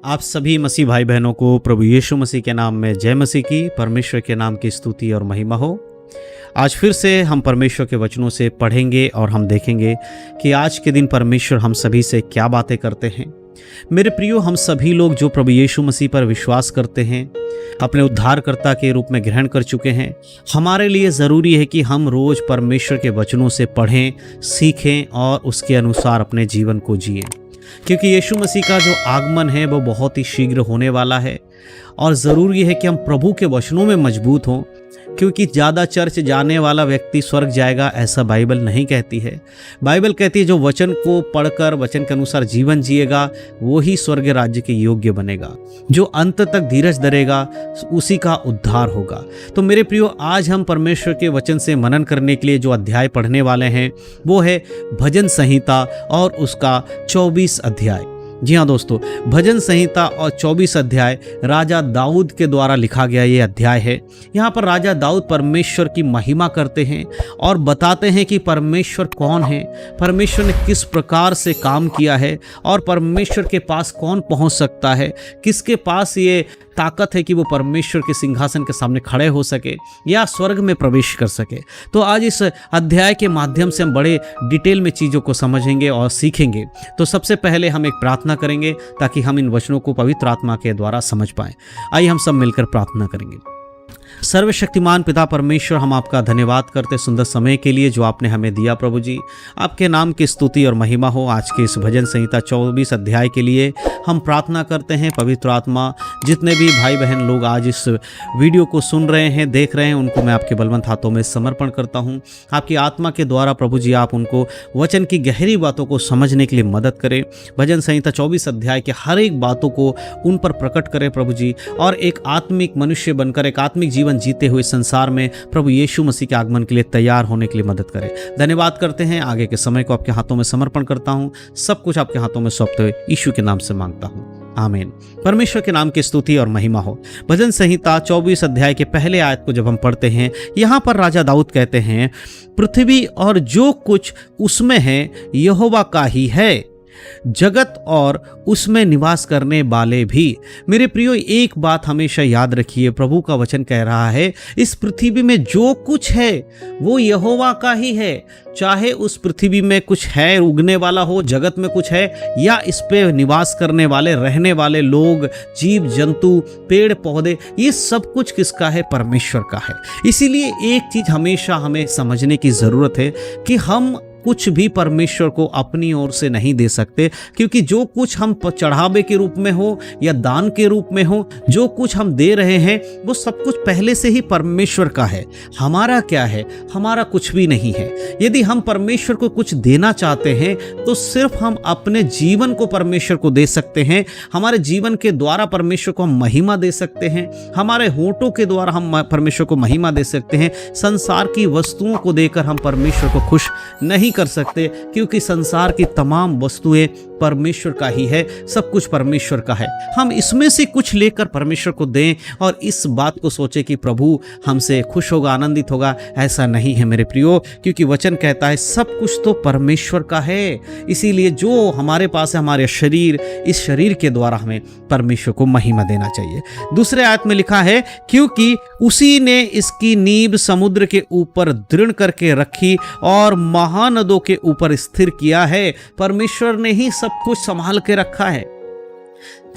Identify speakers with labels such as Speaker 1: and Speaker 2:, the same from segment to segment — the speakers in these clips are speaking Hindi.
Speaker 1: आप सभी मसीह भाई बहनों को प्रभु यीशु मसीह के नाम में जय मसीह की। परमेश्वर के नाम की स्तुति और महिमा हो। आज फिर से हम परमेश्वर के वचनों से पढ़ेंगे और हम देखेंगे कि आज के दिन परमेश्वर हम सभी से क्या बातें करते हैं। मेरे प्रियो, हम सभी लोग जो प्रभु यीशु मसीह पर विश्वास करते हैं, अपने उद्धारकर्ता के रूप में ग्रहण कर चुके हैं, हमारे लिए ज़रूरी है कि हम रोज़ परमेश्वर के वचनों से पढ़ें, सीखें और उसके अनुसार अपने जीवन को जिएं। क्योंकि यीशु मसीह का जो आगमन है वो बहुत ही शीघ्र होने वाला है और ज़रूरी है कि हम प्रभु के वचनों में मजबूत हों। क्योंकि ज़्यादा चर्च जाने वाला व्यक्ति स्वर्ग जाएगा, ऐसा बाइबल नहीं कहती है। बाइबल कहती है जो वचन को पढ़कर वचन के अनुसार जीवन जिएगा वो ही स्वर्ग राज्य के योग्य बनेगा। जो अंत तक धीरज धरेगा उसी का उद्धार होगा। तो मेरे प्रियो, आज हम परमेश्वर के वचन से मनन करने के लिए जो अध्याय पढ़ने वाले हैं वो है भजन संहिता और उसका 24 अध्याय। जी हाँ दोस्तों, भजन संहिता और 24 अध्याय राजा दाऊद के द्वारा लिखा गया ये अध्याय है। यहाँ पर राजा दाऊद परमेश्वर की महिमा करते हैं और बताते हैं कि परमेश्वर कौन है, परमेश्वर ने किस प्रकार से काम किया है और परमेश्वर के पास कौन पहुँच सकता है, किसके पास ये ताकत है कि वो परमेश्वर के सिंहासन के सामने खड़े हो सके या स्वर्ग में प्रवेश कर सके। तो आज इस अध्याय के माध्यम से हम बड़े डिटेल में चीज़ों को समझेंगे और सीखेंगे। तो सबसे पहले हम एक प्रार्थना करेंगे ताकि हम इन वचनों को पवित्र आत्मा के द्वारा समझ पाएं। आइए हम सब मिलकर प्रार्थना करेंगे। सर्वशक्तिमान पिता परमेश्वर, हम आपका धन्यवाद करते सुंदर समय के लिए जो आपने हमें दिया। प्रभु जी, आपके नाम की स्तुति और महिमा हो। आज के इस भजन संहिता 24 अध्याय के लिए हम प्रार्थना करते हैं। पवित्र आत्मा, जितने भी भाई बहन लोग आज इस वीडियो को सुन रहे हैं, देख रहे हैं, उनको मैं आपके बलवंत हाथों में समर्पण करता हूँ। आपकी आत्मा के द्वारा प्रभु जी आप उनको वचन की गहरी बातों को समझने के लिए मदद करें। भजन संहिता 24 अध्याय के हर एक बातों को उन पर प्रकट करें प्रभु जी, और एक आत्मिक मनुष्य बनकर एक आत्मिक जीवन जीते हुए संसार में प्रभु यीशु मसीह के आगमन के लिए तैयार होने के लिए मदद करें। धन्यवाद करते हैं। आगे के समय को आपके हाथों में समर्पण करता हूं। सब कुछ आपके हाथों में सौंपते हुए यीशु के नाम से मांगता हूं, आमीन। परमेश्वर के नाम की स्तुति और महिमा हो। भजन संहिता 24 अध्याय के पहले आयत को जब हम पढ़ते हैं, यहाँ पर राजा दाऊद कहते हैं, पृथ्वी और जो कुछ उसमें है यहोवा का ही है, जगत और उसमें निवास करने वाले भी। मेरे प्रियो, एक बात हमेशा याद रखिए, प्रभु का वचन कह रहा है इस पृथ्वी में जो कुछ है वो यहोवा का ही है। चाहे उस पृथ्वी में कुछ है उगने वाला हो, जगत में कुछ है, या इस पे निवास करने वाले रहने वाले लोग, जीव जंतु, पेड़ पौधे, ये सब कुछ किसका है? परमेश्वर का है। इसीलिए एक चीज हमेशा हमें समझने की जरूरत है कि हम कुछ भी परमेश्वर को अपनी ओर से नहीं दे सकते, क्योंकि जो कुछ हम चढ़ावे के रूप में हो या दान के रूप में हो, जो कुछ हम दे रहे हैं वो सब कुछ पहले से ही परमेश्वर का है। हमारा क्या है? हमारा कुछ भी नहीं है। यदि हम परमेश्वर को कुछ देना चाहते हैं तो सिर्फ हम अपने जीवन को परमेश्वर को दे सकते हैं। हमारे जीवन के द्वारा परमेश्वर को हम महिमा दे सकते हैं, हमारे होठों के द्वारा हम परमेश्वर को महिमा दे सकते हैं। संसार की वस्तुओं को देकर हम परमेश्वर को खुश नहीं कर सकते, क्योंकि संसार की तमाम वस्तुएं परमेश्वर का ही है, सब कुछ परमेश्वर का है। हम इसमें से कुछ लेकर परमेश्वर को दें और इस बात को सोचें कि प्रभु हमसे खुश होगा, आनंदित होगा, ऐसा नहीं है मेरे प्रियो। क्योंकि वचन कहता है सब कुछ तो परमेश्वर का है। इसीलिए जो हमारे पास है, हमारे शरीर, इस शरीर के द्वारा हमें परमेश्वर को महिमा देना चाहिए। दूसरे आयत में लिखा है, क्योंकि उसी ने इसकी नींव समुद्र के ऊपर दृढ़ करके रखी और महानदों के ऊपर स्थिर किया है। परमेश्वर ने ही सब कुछ संभाल के रखा है।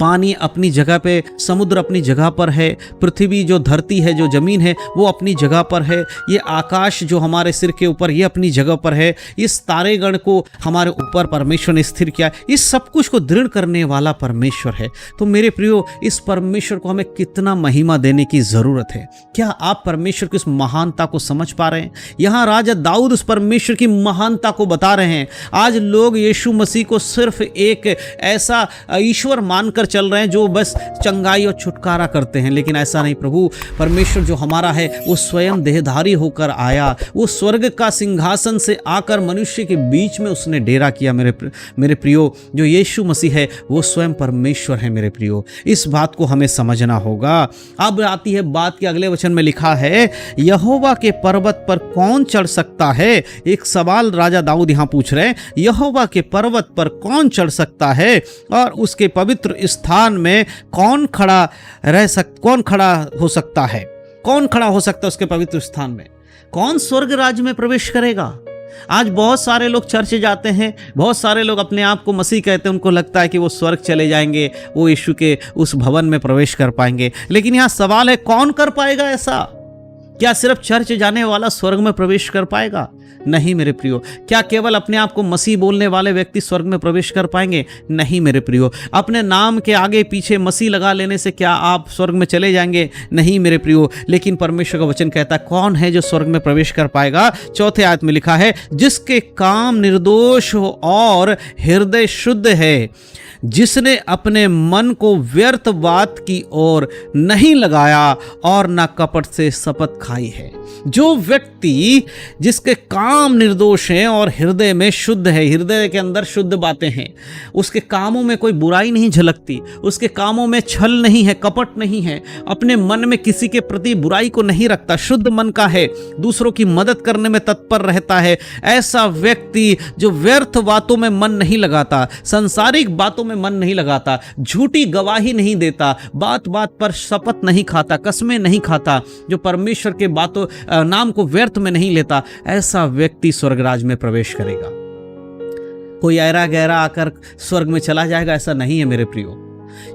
Speaker 1: पानी अपनी जगह पे, समुद्र अपनी जगह पर है, पृथ्वी जो धरती है, जो जमीन है वो अपनी जगह पर है, ये आकाश जो हमारे सिर के ऊपर ये अपनी जगह पर है, इस तारेगण को हमारे ऊपर परमेश्वर ने स्थिर किया। इस सब कुछ को दृढ़ करने वाला परमेश्वर है। तो मेरे प्रियो, इस परमेश्वर को हमें कितना महिमा देने की जरूरत है। क्या आप परमेश्वर की उस महानता को समझ पा रहे हैं? यहाँ राजा दाऊद उस परमेश्वर की महानता को बता रहे हैं। आज लोग यीशु मसीह को सिर्फ एक ऐसा ईश्वर मानकर चल रहे हैं जो बस चंगाई और छुटकारा करते हैं, लेकिन ऐसा नहीं। प्रभु परमेश्वर जो हमारा है वो स्वयं देहधारी होकर आया, वो स्वर्ग का सिंहासन से आकर मनुष्य के बीच में उसने डेरा किया। मेरे प्रियो, जो यीशु मसीह है वो स्वयं परमेश्वर है। मेरे प्रियो, इस बात को हमें समझना होगा। अब आती है बात के अगले वचन में लिखा है, यहोवा के पर्वत पर कौन चढ़ सकता है? एक सवाल राजा दाऊद यहां पूछ रहे हैं, यहोवा के पर्वत पर कौन चढ़ सकता है और उसके पवित्र स्थान में कौन खड़ा हो सकता है? कौन खड़ा हो सकता है उसके पवित्र स्थान में? कौन स्वर्ग राज्य में प्रवेश करेगा? आज बहुत सारे लोग चर्च जाते हैं, बहुत सारे लोग अपने आप को मसीह कहते हैं, उनको लगता है कि वो स्वर्ग चले जाएंगे, वो यीशु के उस भवन में प्रवेश कर पाएंगे। लेकिन यहाँ सवाल है, कौन कर पाएगा ऐसा? क्या सिर्फ चर्च जाने वाला स्वर्ग में प्रवेश कर पाएगा? नहीं मेरे प्रियो। क्या केवल अपने आप को मसीह बोलने वाले व्यक्ति स्वर्ग में प्रवेश कर पाएंगे? नहीं मेरे प्रियो। अपने नाम के आगे पीछे मसीह लगा लेने से क्या आप स्वर्ग में चले जाएंगे? नहीं मेरे प्रियो। लेकिन परमेश्वर का वचन कहता है, कौन है जो स्वर्ग में प्रवेश कर पाएगा? चौथे आयत में लिखा है, जिसके काम निर्दोष हो और हृदय शुद्ध है, जिसने अपने मन को व्यर्थ बात की ओर नहीं लगाया और न कपट से शपथ खाई है। जो व्यक्ति जिसके काम निर्दोष हैं और हृदय में शुद्ध है, हृदय के अंदर शुद्ध बातें हैं, उसके कामों में कोई बुराई नहीं झलकती, उसके कामों में छल नहीं है, कपट नहीं है, अपने मन में किसी के प्रति बुराई को नहीं रखता, शुद्ध मन का है, दूसरों की मदद करने में तत्पर रहता है, ऐसा व्यक्ति जो व्यर्थ बातों में मन नहीं लगाता, सांसारिक बातों में मन नहीं लगाता, झूठी गवाही नहीं देता, बात बात पर शपथ नहीं खाता, कसमें नहीं खाता, जो परमेश्वर के बातों नाम को व्यर्थ में नहीं लेता, ऐसा व्यक्ति स्वर्ग राज में प्रवेश करेगा। कोई ऐरा गहरा आकर स्वर्ग में चला जाएगा, ऐसा नहीं है मेरे प्रियो।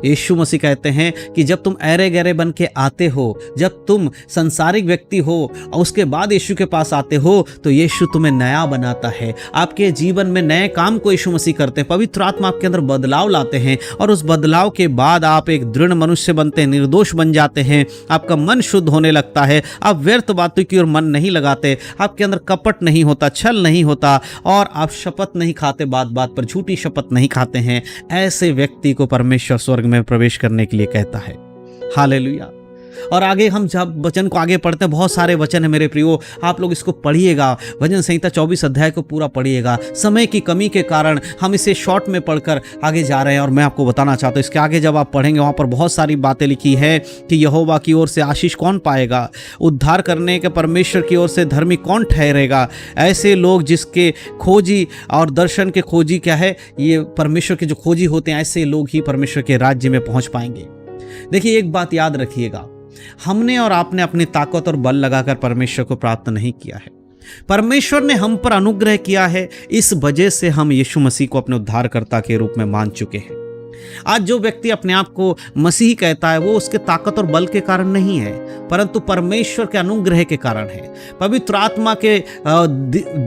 Speaker 1: यीशु मसीह कहते हैं कि जब तुम ऐरे गहरे बन के आते हो, जब तुम संसारिक व्यक्ति हो और उसके बाद यीशु के पास आते हो, तो यीशु तुम्हें नया बनाता है। आपके जीवन में नए काम को यीशु मसीह करते हैं, पवित्र आत्मा आपके अंदर बदलाव लाते हैं और उस बदलाव के बाद आप एक दृढ़ मनुष्य बनते हैं, निर्दोष बन जाते हैं, आपका मन शुद्ध होने लगता है, आप व्यर्थ बातों की ओर मन नहीं लगाते, आपके अंदर कपट नहीं होता, छल नहीं होता और आप शपथ नहीं खाते, बात बात पर झूठी शपथ नहीं खाते हैं। ऐसे व्यक्ति को परमेश्वर स्वर्ग में प्रवेश करने के लिए कहता है। हालेलुया। और आगे हम जब वचन को आगे पढ़ते हैं, बहुत सारे वचन है मेरे प्रियो, आप लोग इसको पढ़िएगा, भजन संहिता 24 अध्याय को पूरा पढ़िएगा। समय की कमी के कारण हम इसे शॉर्ट में पढ़कर आगे जा रहे हैं और मैं आपको बताना चाहता हूँ, इसके आगे जब आप पढ़ेंगे वहाँ पर बहुत सारी बातें लिखी है कि यहोवा की ओर से आशीष कौन पाएगा, उद्धार करने के परमेश्वर की ओर से धर्मी कौन ठहरेगा। ऐसे लोग जिसके खोजी और दर्शन के खोजी क्या है, ये परमेश्वर के जो खोजी होते हैं, ऐसे लोग ही परमेश्वर के राज्य में पहुँच पाएंगे। देखिए एक बात याद रखिएगा, हमने और आपने अपनी ताकत और बल लगाकर परमेश्वर को प्राप्त नहीं किया है। परमेश्वर ने हम पर अनुग्रह किया है, इस वजह से हम यीशु मसीह को अपने उद्धारकर्ता के रूप में मान चुके हैं। आज जो व्यक्ति अपने आप को मसीही कहता है, वो उसके ताकत और बल के कारण नहीं है, परंतु परमेश्वर के अनुग्रह के कारण है, पवित्र आत्मा के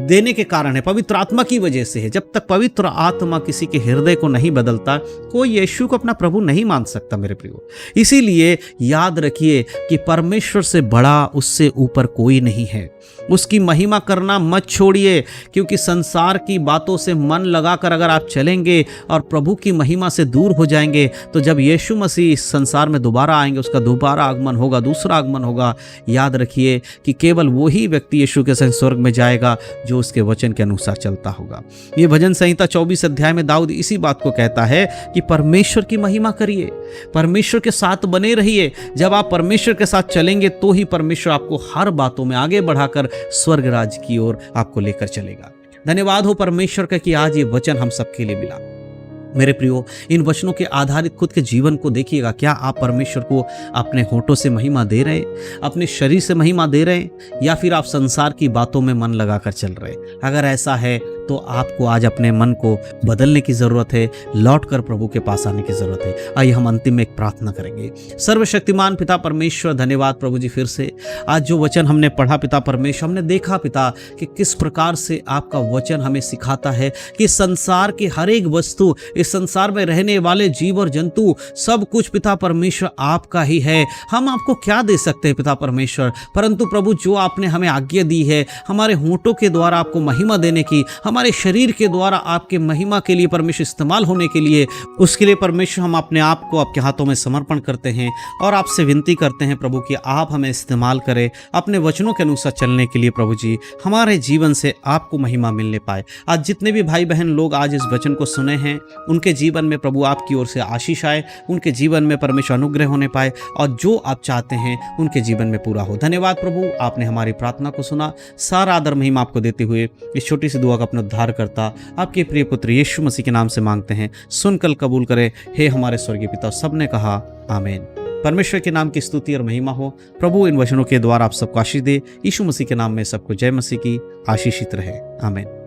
Speaker 1: देने के कारण है, पवित्र आत्मा की वजह से है। जब तक पवित्र आत्मा किसी के हृदय को नहीं बदलता, कोई यीशु को अपना प्रभु नहीं मान सकता मेरे प्रियो। इसीलिए याद रखिए कि परमेश्वर से बड़ा, उससे ऊपर कोई नहीं है। उसकी महिमा करना मत छोड़िए, क्योंकि संसार की बातों से मन लगाकर अगर आप चलेंगे और प्रभु की महिमा से दूर हो जाएंगे, तो जब यीशु मसीह इस संसार में दोबारा आएंगे, उसका दोबारा आगमन होगा, दूसरा आगमन होगा, याद रखिए कि केवल वही व्यक्ति यीशु के संग स्वर्ग में जाएगा जो उसके वचन के अनुसार चलता होगा। ये भजन संहिता 24 अध्याय में दाऊद इसी बात को कहता है कि परमेश्वर की महिमा करिए, परमेश्वर के साथ बने रहिए। जब आप परमेश्वर के साथ चलेंगे तो ही परमेश्वर आपको हर बातों में आगे बढ़ाकर स्वर्ग राज की ओर आपको लेकर चलेगा। धन्यवाद हो परमेश्वर का कि आज ये वचन हम सबके लिए मिला। मेरे प्रियो, इन वचनों के आधारित खुद के जीवन को देखिएगा। क्या आप परमेश्वर को अपने होठों से महिमा दे रहे, अपने शरीर से महिमा दे रहे, या फिर आप संसार की बातों में मन लगाकर चल रहे? अगर ऐसा है तो आपको आज अपने मन को बदलने की ज़रूरत है, लौटकर प्रभु के पास आने की ज़रूरत है। आइए हम अंतिम में एक प्रार्थना करेंगे। सर्वशक्तिमान पिता परमेश्वर, धन्यवाद प्रभु जी, फिर से आज जो वचन हमने पढ़ा पिता परमेश्वर, हमने देखा पिता कि किस प्रकार से आपका वचन हमें सिखाता है कि संसार की हर एक वस्तु, इस संसार में रहने वाले जीव और जंतु, सब कुछ पिता परमेश्वर आपका ही है। हम आपको क्या दे सकते हैं पिता परमेश्वर, परंतु प्रभु जो आपने हमें आज्ञा दी है हमारे होंठों के द्वारा आपको महिमा देने की, हमारे शरीर के द्वारा आपके महिमा के लिए परमेश्वर इस्तेमाल होने के लिए, उसके लिए परमेश्वर हम अपने आप को आपके हाथों में समर्पण करते हैं और आपसे विनती करते हैं प्रभु कि आप हमें इस्तेमाल करें अपने वचनों के अनुसार चलने के लिए। प्रभु जी, हमारे जीवन से आपको महिमा मिलने पाए। आज जितने भी भाई बहन लोग आज इस वचन को सुने हैं, उनके जीवन में प्रभु आपकी ओर से आशीष आए, उनके जीवन में परमेश्वर अनुग्रह होने पाए और जो आप चाहते हैं उनके जीवन में पूरा हो। धन्यवाद प्रभु, आपने हमारी प्रार्थना को सुना। सारा आदर महिमा आपको देते हुए इस छोटी सी दुआ का अपना उद्धारकर्ता आपके प्रिय पुत्र यीशु मसीह के नाम से मांगते हैं, सुनकर कबूल करें। हे हमारे स्वर्गीय पिता। सबने कहा आमीन। परमेश्वर के नाम की स्तुति और महिमा हो। प्रभु इन वचनों के द्वारा आप सबको आशीष दे। यीशु मसीह के नाम में सबको जय मसीह की। आशीषित रहे। आमीन।